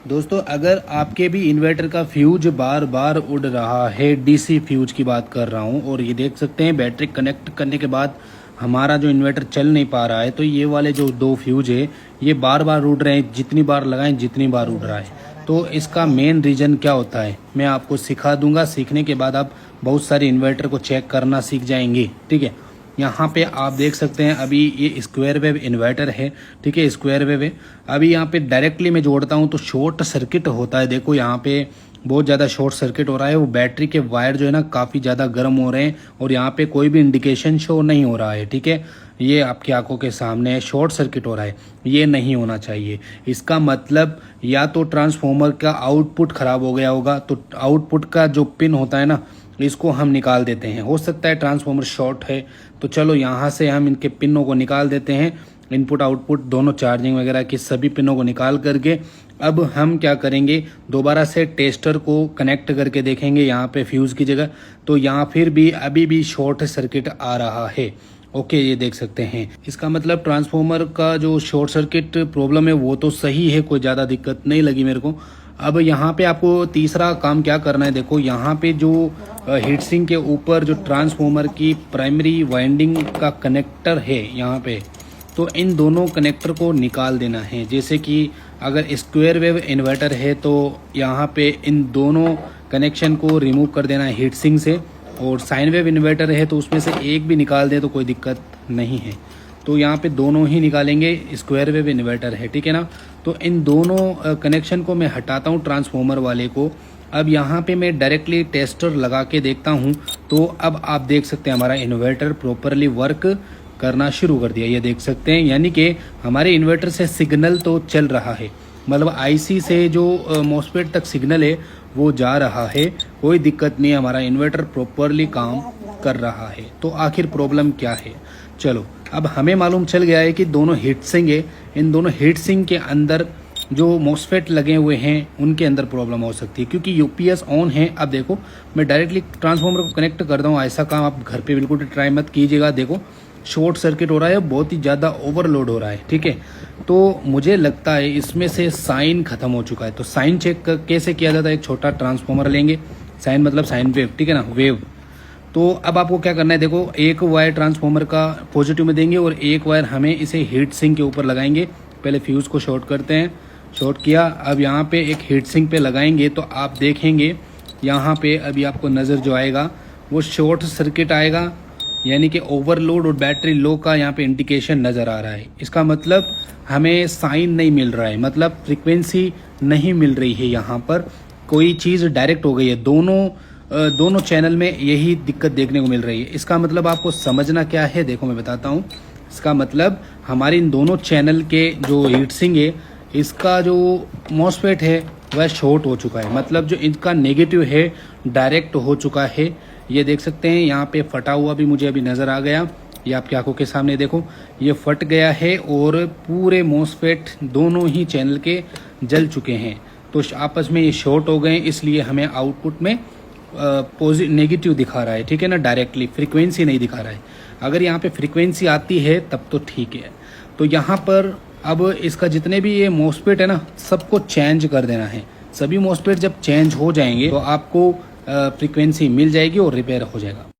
दोस्तों अगर आपके भी इन्वर्टर का फ्यूज बार बार उड़ रहा है, डीसी फ्यूज की बात कर रहा हूँ, और ये देख सकते हैं बैटरी कनेक्ट करने के बाद हमारा जो इन्वर्टर चल नहीं पा रहा है, तो ये वाले जो दो फ्यूज है ये बार बार उड़ रहे हैं, जितनी बार लगाएं जितनी बार उड़ रहा है। तो इसका मेन रीज़न क्या होता है मैं आपको सिखा दूंगा। सीखने के बाद आप बहुत सारे इन्वर्टर को चेक करना सीख जाएंगे। ठीक है, यहाँ पे आप देख सकते हैं अभी ये स्क्वायर वेव इन्वर्टर है। ठीक है, स्क्वायर वेव है। अभी यहाँ पे डायरेक्टली मैं जोड़ता हूँ तो शॉर्ट सर्किट होता है। देखो यहाँ पे बहुत ज़्यादा शॉर्ट सर्किट हो रहा है। वो बैटरी के वायर जो है ना काफ़ी ज़्यादा गर्म हो रहे हैं और यहाँ पे कोई भी इंडिकेशन शो नहीं हो रहा है। ठीक है, ये आपकी आंखों के सामने शॉर्ट सर्किट हो रहा है, ये नहीं होना चाहिए। इसका मतलब या तो ट्रांसफॉर्मर का आउटपुट खराब हो गया होगा, तो आउटपुट का जो पिन होता है ना इसको हम निकाल देते हैं। हो सकता है ट्रांसफॉर्मर शॉर्ट है, तो चलो यहाँ से हम इनके पिनों को निकाल देते हैं। इनपुट आउटपुट दोनों चार्जिंग वगैरह की सभी पिनों को निकाल करके अब हम क्या करेंगे, दोबारा से टेस्टर को कनेक्ट करके देखेंगे यहाँ पे फ्यूज़ की जगह। तो यहाँ फिर भी अभी भी शॉर्ट सर्किट आ रहा है। ओके, ये देख सकते हैं। इसका मतलब ट्रांसफॉर्मर का जो शॉर्ट सर्किट प्रॉब्लम है वो तो सही है, कोई ज़्यादा दिक्कत नहीं लगी मेरे को। अब यहाँ पे आपको तीसरा काम क्या करना है, देखो यहाँ पे जो हीट सिंक के ऊपर जो ट्रांसफॉर्मर की प्राइमरी वाइंडिंग का कनेक्टर है यहाँ पे, तो इन दोनों कनेक्टर को निकाल देना है। जैसे कि अगर स्क्वायर वेव इन्वर्टर है तो यहाँ पे इन दोनों कनेक्शन को रिमूव कर देना है हीट सिंक से, और साइन वेव इन्वर्टर है तो उसमें से एक भी निकाल दें तो कोई दिक्कत नहीं है। तो यहाँ पे दोनों ही निकालेंगे, स्क्वायर वेव इन्वर्टर है। ठीक है ना, तो इन दोनों कनेक्शन को मैं हटाता हूँ ट्रांसफॉर्मर वाले को। अब यहाँ पे मैं डायरेक्टली टेस्टर लगा के देखता हूँ, तो अब आप देख सकते हैं हमारा इन्वर्टर प्रॉपरली वर्क करना शुरू कर दिया। ये देख सकते हैं, यानी कि हमारे इन्वर्टर से सिग्नल तो चल रहा है, मतलब आईसी से जो मॉसफेट तक सिग्नल है वो जा रहा है, कोई दिक्कत नहीं है, हमारा इन्वर्टर प्रॉपरली काम कर रहा है। तो आखिर प्रॉब्लम क्या है, चलो अब हमें मालूम चल गया है कि दोनों हीट सिंक है, इन दोनों हीट सिंक के अंदर जो मॉसफेट लगे हुए हैं उनके अंदर प्रॉब्लम हो सकती है, क्योंकि यूपीएस ऑन है। अब देखो मैं डायरेक्टली ट्रांसफार्मर को कनेक्ट करता हूँ, ऐसा काम आप घर पे बिल्कुल ट्राई मत कीजिएगा। देखो शॉर्ट सर्किट हो रहा है, बहुत ही ज़्यादा ओवरलोड हो रहा है। ठीक है, तो मुझे लगता है इसमें से साइन खत्म हो चुका है। तो साइन चेक कैसे किया जाता है, एक छोटा ट्रांसफार्मर लेंगे, साइन मतलब साइन वेव, ठीक है ना, वेव। तो अब आपको क्या करना है, देखो एक वायर ट्रांसफार्मर का पॉजिटिव में देंगे और एक वायर हमें इसे हीट सिंक के ऊपर लगाएंगे। पहले फ्यूज़ को शॉर्ट करते हैं, शॉर्ट किया। अब यहाँ पे एक हीट सिंक पे लगाएंगे तो आप देखेंगे यहाँ पे अभी आपको नज़र जो आएगा वो शॉर्ट सर्किट आएगा, यानी कि ओवरलोड और बैटरी लो का यहाँ पे इंडिकेशन नज़र आ रहा है। इसका मतलब हमें साइन नहीं मिल रहा है, मतलब फ्रीक्वेंसी नहीं मिल रही है, यहाँ पर कोई चीज़ डायरेक्ट हो गई है। दोनों चैनल में यही दिक्कत देखने को मिल रही है। इसका मतलब आपको समझना क्या है, देखो मैं बताता हूँ। इसका मतलब हमारे इन दोनों चैनल के जो हीट सिंक है, इसका जो मॉसफेट है वह शॉर्ट हो चुका है, मतलब जो इनका नेगेटिव है डायरेक्ट हो चुका है। ये देख सकते हैं यहाँ पे फटा हुआ भी मुझे अभी नज़र आ गया, ये आपकी आंखों के सामने देखो ये फट गया है और पूरे मॉसफेट दोनों ही चैनल के जल चुके हैं। तो आपस में ये शॉर्ट हो गए, इसलिए हमें आउटपुट में नेगेटिव दिखा रहा है। ठीक है ना, डायरेक्टली फ्रीक्वेंसी नहीं दिखा रहा है। अगर यहाँ पे फ्रीक्वेंसी आती है तब तो ठीक है। तो यहाँ पर अब इसका जितने भी ये मॉसफेट है ना सबको चेंज कर देना है। सभी मॉसफेट जब चेंज हो जाएंगे तो आपको फ्रीक्वेंसी मिल जाएगी और रिपेयर हो जाएगा।